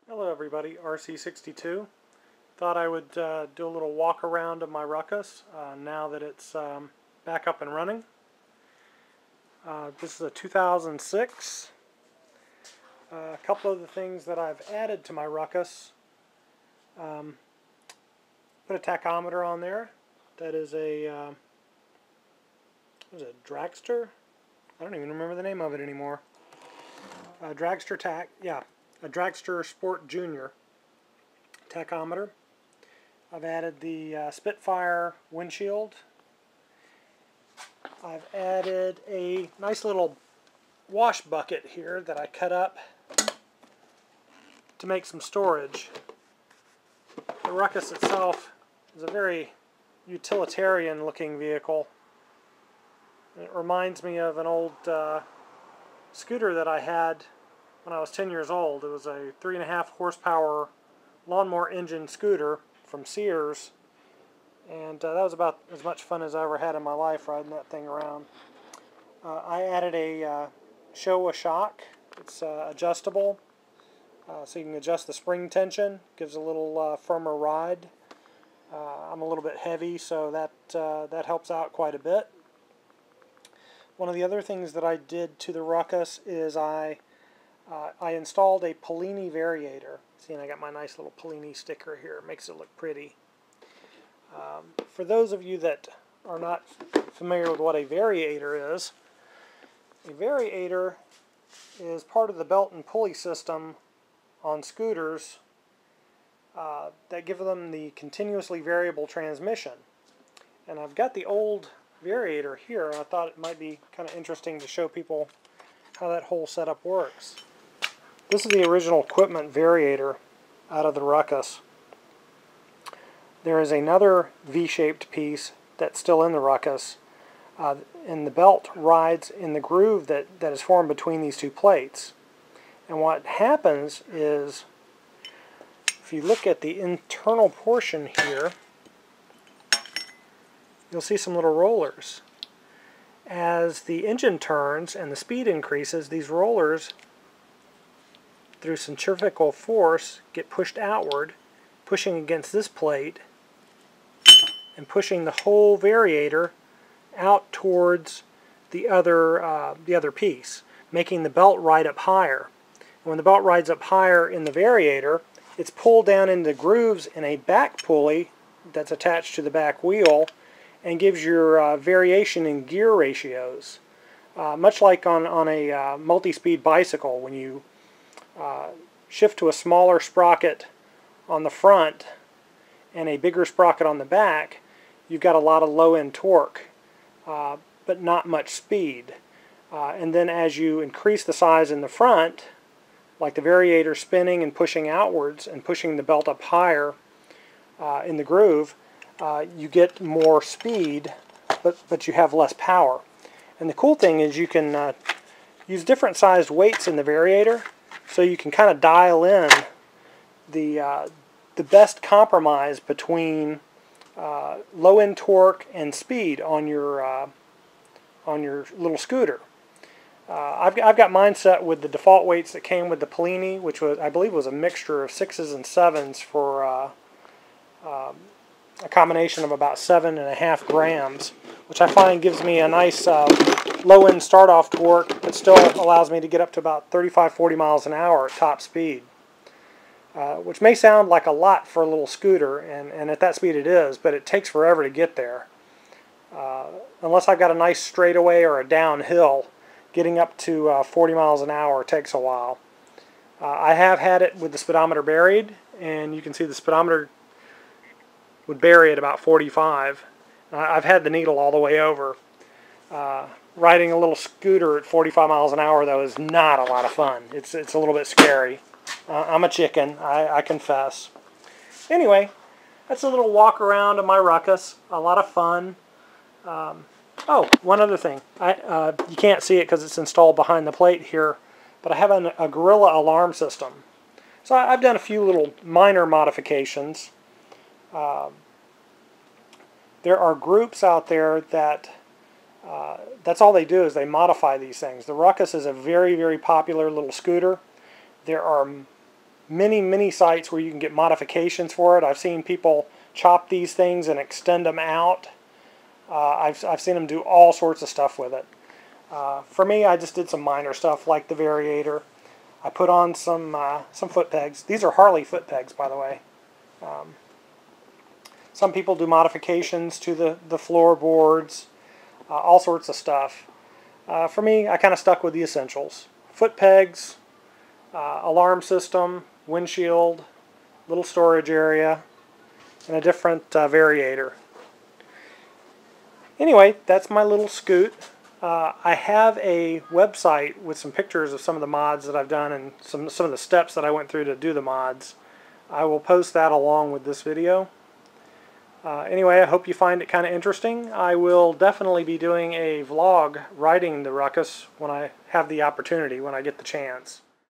Hello everybody, RC62. Thought I would do a little walk around of my Ruckus now that it's back up and running. This is a 2006. A couple of the things that I've added to my Ruckus. Put a tachometer on there. That is a what is it, dragster? I don't even remember the name of it anymore. Dragster tack, yeah. A Dragster Sport Junior tachometer. I've added the Spitfire windshield. I've added a nice little wash bucket here that I cut up to make some storage. The Ruckus itself is a very utilitarian looking vehicle. It reminds me of an old scooter that I had when I was 10 years old. It was a 3.5 horsepower lawnmower engine scooter from Sears, and that was about as much fun as I ever had in my life riding that thing around. I added a Showa shock. It's adjustable, so you can adjust the spring tension. Gives a little firmer ride. I'm a little bit heavy, so that helps out quite a bit. One of the other things that I did to the Ruckus is I installed a Polini Variator. See, and I got my nice little Polini sticker here. It makes it look pretty. For those of you that are not familiar with what a Variator is part of the belt and pulley system on scooters that give them the continuously variable transmission. And I've got the old Variator here. I thought it might be kind of interesting to show people how that whole setup works. This is the original equipment Variator out of the Ruckus. There is another V-shaped piece that's still in the Ruckus, and the belt rides in the groove that is formed between these two plates. And what happens is, if you look at the internal portion here, you'll see some little rollers. As the engine turns and the speed increases, these rollers, through centrifugal force, get pushed outward, pushing against this plate and pushing the whole Variator out towards the other piece, making the belt ride up higher. And when the belt rides up higher in the Variator, it's pulled down into grooves in a back pulley that's attached to the back wheel and gives your variation in gear ratios. Much like on a multi-speed bicycle, when you shift to a smaller sprocket on the front and a bigger sprocket on the back, you've got a lot of low-end torque, but not much speed. And then as you increase the size in the front, like the Variator spinning and pushing outwards and pushing the belt up higher in the groove, you get more speed, but you have less power. And the cool thing is you can use different sized weights in the Variator, so you can kind of dial in the best compromise between low-end torque and speed on your little scooter. I've got mine set with the default weights that came with the Polini, which was, I believe, was a mixture of 6s and 7s for a combination of about 7.5 grams, which I find gives me a nice low-end start-off torque, but still allows me to get up to about 35-40 miles an hour at top speed, which may sound like a lot for a little scooter, and at that speed it is, but it takes forever to get there. Unless I've got a nice straightaway or a downhill, getting up to 40 miles an hour takes a while. I have had it with the speedometer buried, and you can see the speedometer would bury at about 45. I've had the needle all the way over. Riding a little scooter at 45 miles an hour, though, is not a lot of fun. It's a little bit scary. I'm a chicken, I confess. Anyway, that's a little walk around of my Ruckus. A lot of fun. Oh, one other thing. You can't see it because it's installed behind the plate here, but I have a Gorilla alarm system. So I've done a few little minor modifications. There are groups out there that that's all they do, is they modify these things. The Ruckus is a very, very popular little scooter. There are many sites where you can get modifications for it. I've seen people chop these things and extend them out. I've seen them do all sorts of stuff with it. For me, I just did some minor stuff like the Variator. I put on some foot pegs. These are Harley foot pegs, by the way. Some people do modifications to the floorboards, all sorts of stuff. For me, I kind of stuck with the essentials. Foot pegs, alarm system, windshield, little storage area, and a different Variator. Anyway, that's my little scoot. I have a website with some pictures of some of the mods that I've done and some of the steps that I went through to do the mods. I will post that along with this video. Anyway, I hope you find it kind of interesting. I will definitely be doing a vlog riding the Ruckus when I have the opportunity, when I get the chance.